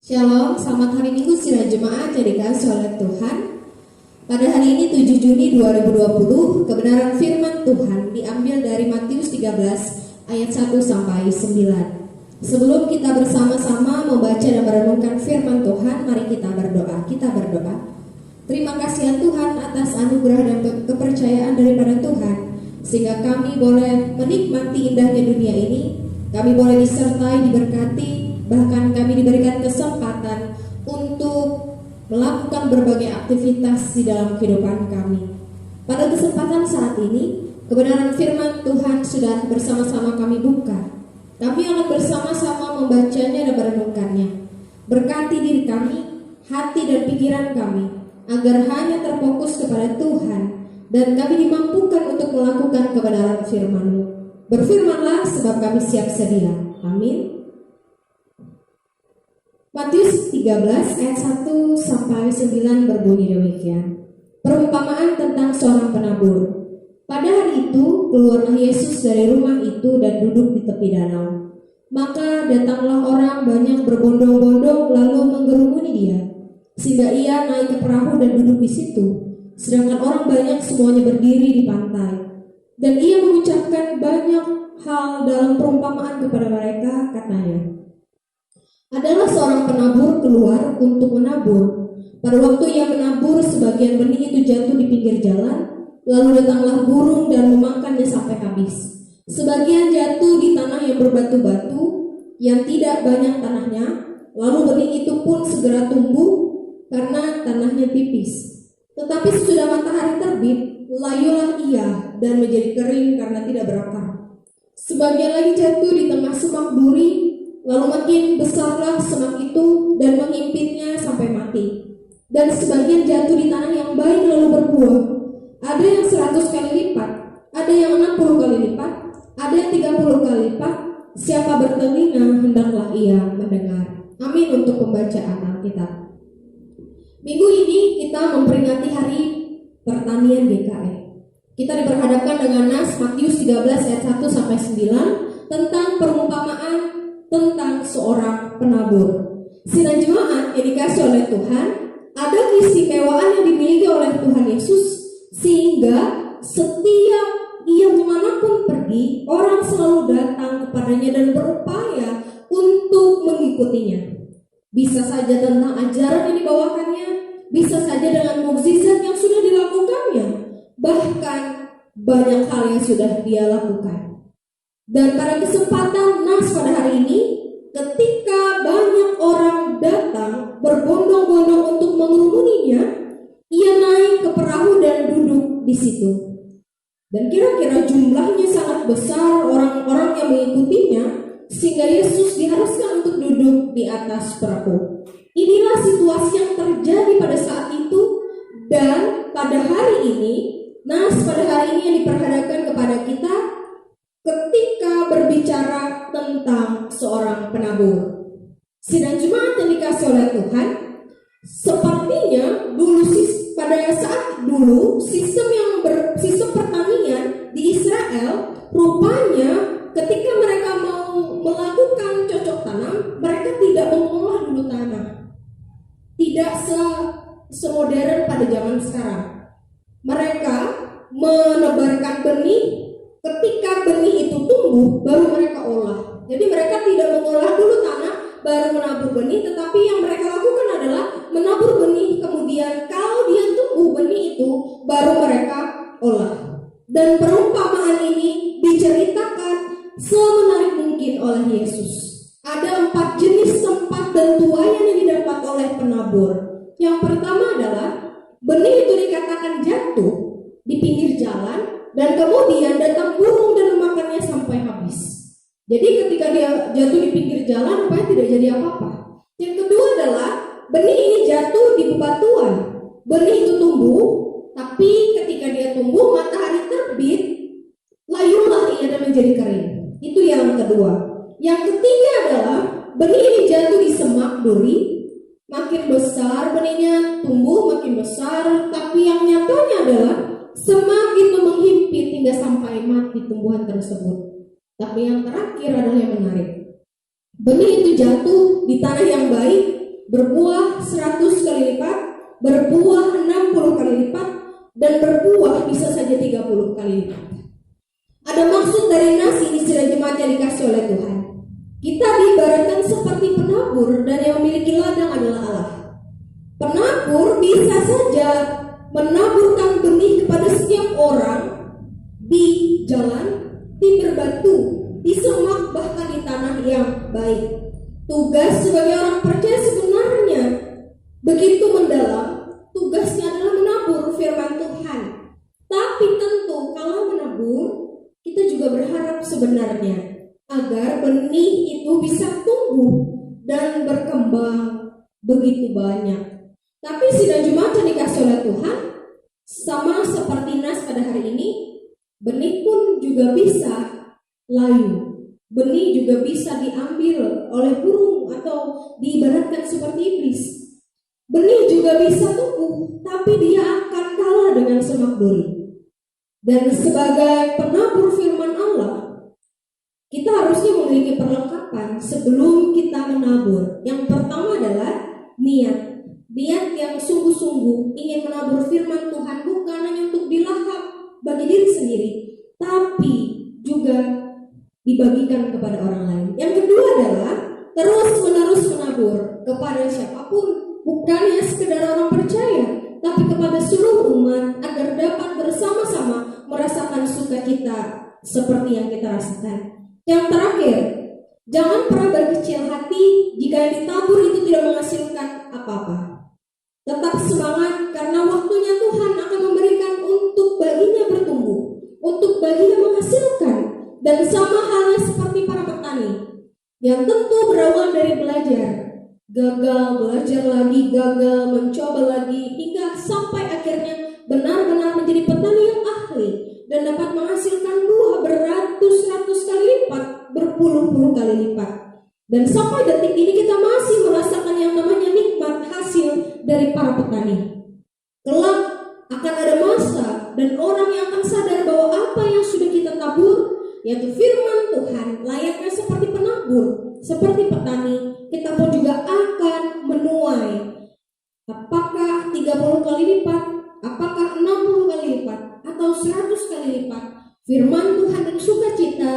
Shalom, selamat hari Minggu sidang jemaat yang dikasihi oleh Tuhan. Pada hari ini 7 Juni 2020, kebenaran firman Tuhan diambil dari Matius 13 ayat 1 sampai 9. Sebelum kita bersama-sama membaca dan merenungkan firman Tuhan, mari kita berdoa. Terima kasih ya Tuhan atas anugerah dan kepercayaan daripada Tuhan, sehingga kami boleh menikmati indahnya dunia ini. Kami boleh disertai, diberkati, bahkan kami diberikan kesempatan untuk melakukan berbagai aktivitas di dalam kehidupan kami. Pada kesempatan saat ini, kebenaran firman Tuhan sudah bersama-sama kami buka. Kami akan bersama-sama membacanya dan merenungkannya. Berkati diri kami, hati dan pikiran kami, agar hanya terfokus kepada Tuhan dan kami dimampukan untuk melakukan kebenaran firman-Mu. Berfirmanlah sebab kami siap sedia. Amin. Matius 13 ayat 1 sampai 9 berbunyi demikian. Perumpamaan tentang seorang penabur. Pada hari itu keluarlah Yesus dari rumah itu dan duduk di tepi danau. Maka datanglah orang banyak berbondong-bondong lalu menggerumuni dia, sehingga ia naik ke perahu dan duduk di situ, sedangkan orang banyak semuanya berdiri di pantai. Dan ia mengucapkan banyak hal dalam perumpamaan kepada mereka, katanya, adalah seorang penabur keluar untuk menabur. Pada waktu ia menabur, sebagian benih itu jatuh di pinggir jalan, lalu datanglah burung dan memakannya sampai habis. Sebagian jatuh di tanah yang berbatu-batu, yang tidak banyak tanahnya, lalu benih itu pun segera tumbuh karena tanahnya tipis. Tetapi sesudah matahari terbit, layulah ia dan menjadi kering karena tidak berakar. Sebagian lagi jatuh di tengah semak duri, lalu makin besarlah semak itu dan menghimpitnya sampai mati. Dan sebagian jatuh di tanah yang baik lalu berbuah. Ada yang 100 kali lipat, ada yang 60 kali lipat, ada yang 30 kali lipat. Siapa bertelinga hendaklah ia mendengar. Amin untuk pembacaan Alkitab. Minggu ini kita memperingati hari pertanian GKI. Kita diperhadapkan dengan nas Matius 13 ayat 1 sampai 9 tentang perumpamaan tentang seorang penabur. Sidang jemaat yang dikasihi oleh Tuhan, ada keistimewaan yang dimiliki oleh Tuhan Yesus, sehingga setiap ia kemanapun pergi, orang selalu datang kepadanya dan berupaya untuk mengikutinya. Bisa saja tentang ajaran yang dibawakannya, bisa saja dengan mukjizat yang sudah dilakukannya, bahkan banyak hal yang sudah dia lakukan. Dan pada kesempatan nas pada hari ini, ketika banyak orang datang berbondong-bondong untuk mengerumuninya, ia naik ke perahu dan duduk di situ. Dan kira-kira jumlahnya sangat besar orang-orang yang mengikutinya, sehingga Yesus diharuskan untuk duduk di atas perahu. Inilah situasi yang terjadi pada saat itu, dan pada hari ini, nas pada hari ini yang diperhadapkan kepada kita ketika berbicara tentang seorang penabur. Sidang jemaat yang dikasihi oleh Tuhan, sepertinya pada saat dulu sistem pertanian di Israel, rupanya ketika mereka mau melakukan cocok tanam, mereka tidak mengolah dulu tanah. Tidak semodern pada zaman sekarang. Mereka menebarkan benih, ketika benih itu tumbuh baru mereka olah. Jadi mereka tidak mengolah dulu tanah baru menabur benih, tetapi yang mereka lakukan adalah menabur benih, kemudian kalau dia tumbuh benih itu baru mereka olah. Dan perumpamaan ini diceritakan semenarik mungkin oleh Yesus. Ada 4 jenis tempat dan tuaian yang didapat oleh penabur. Yang pertama adalah benih itu dikatakan jatuh di pinggir jalan, dan kemudian datang burung dan memakannya sampai habis. Jadi ketika dia jatuh di pinggir jalan, rupanya tidak jadi apa-apa. Yang kedua adalah benih ini jatuh di bebatuan. Benih itu tumbuh, tapi ketika dia tumbuh, matahari terbit, layulah ia dan menjadi kering. Itu yang kedua. Yang ketiga adalah benih ini jatuh di semak duri. Makin besar benihnya, tumbuh makin besar, tapi yang nyatanya adalah semak itu menghimpit hingga sampai mati tumbuhan tersebut. Tapi yang terakhir adalah yang menarik. Benih itu jatuh di tanah yang baik, berbuah 100 kali lipat, berbuah 60 kali lipat, dan berbuah bisa saja 30 kali lipat. Ada maksud dari nas ini sudah jemaat yang dikasih oleh Tuhan. Kita diibaratkan seperti penabur dan yang memiliki ladang adalah Allah. Penabur bisa saja menaburkan benih kepada setiap orang di jalan, di berbatu, di semak, bahkan di tanah yang baik. Tugas sebagai orang percaya sebenarnya begitu mendalam. Tugasnya adalah menabur firman Tuhan. Tapi tentu kalau menabur, kita juga berharap sebenarnya agar benih itu bisa tumbuh dan berkembang begitu banyak. Tapi sidang jemaat yang dikasih oleh Tuhan, sama seperti nas pada hari ini, benih pun juga bisa layu. Benih juga bisa diambil oleh burung atau diibaratkan seperti iblis. Benih juga bisa tumbuh, tapi dia akan kalah dengan semak duri. Dan sebagai penabur firman Allah, kita harusnya memiliki perlengkapan sebelum kita menabur. Yang pertama adalah niat. Niat yang sungguh-sungguh ingin menabur firman Tuhan bukan hanya untuk dilahap bagi diri sendiri, tapi juga dibagikan kepada orang lain. Yang kedua adalah terus-menerus menabur kepada siapapun, bukan hanya sekedar orang percaya, tapi kepada seluruh umat agar dapat bersama-sama merasakan sukacita seperti yang kita rasakan. Yang terakhir, jangan pernah berkecil hati jika yang ditabur itu tidak menghasilkan apa-apa. Tetap semangat karena waktunya Tuhan akan memberikan untuk baginya bertumbuh, untuk baginya menghasilkan. Dan sama halnya seperti para petani yang tentu berawal dari belajar, gagal, belajar lagi, gagal, mencoba lagi, hingga sampai akhirnya benar-benar menjadi petani yang ahli dan dapat menghasilkan buah beratus-ratus kali lipat, berpuluh-puluh kali lipat. Dan sampai detik ini kita masih merasakan yang namanya nikmat hasil dari para petani. Kelak akan ada masa dan orang yang akan sadar bahwa apa yang sudah kita tabur, yaitu firman Tuhan, layaknya seperti penabur, seperti petani, kita pun juga akan menuai. Apakah 30 kali lipat, apakah 60 kali lipat, atau 100 kali lipat firman Tuhan dan sukacita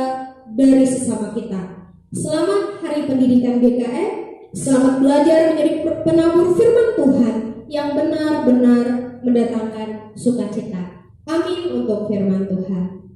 dari sesama kita. Selamat Hari Pendidikan GKM, selamat belajar menjadi penabur firman Tuhan yang benar-benar mendatangkan sukacita. Amin untuk firman Tuhan.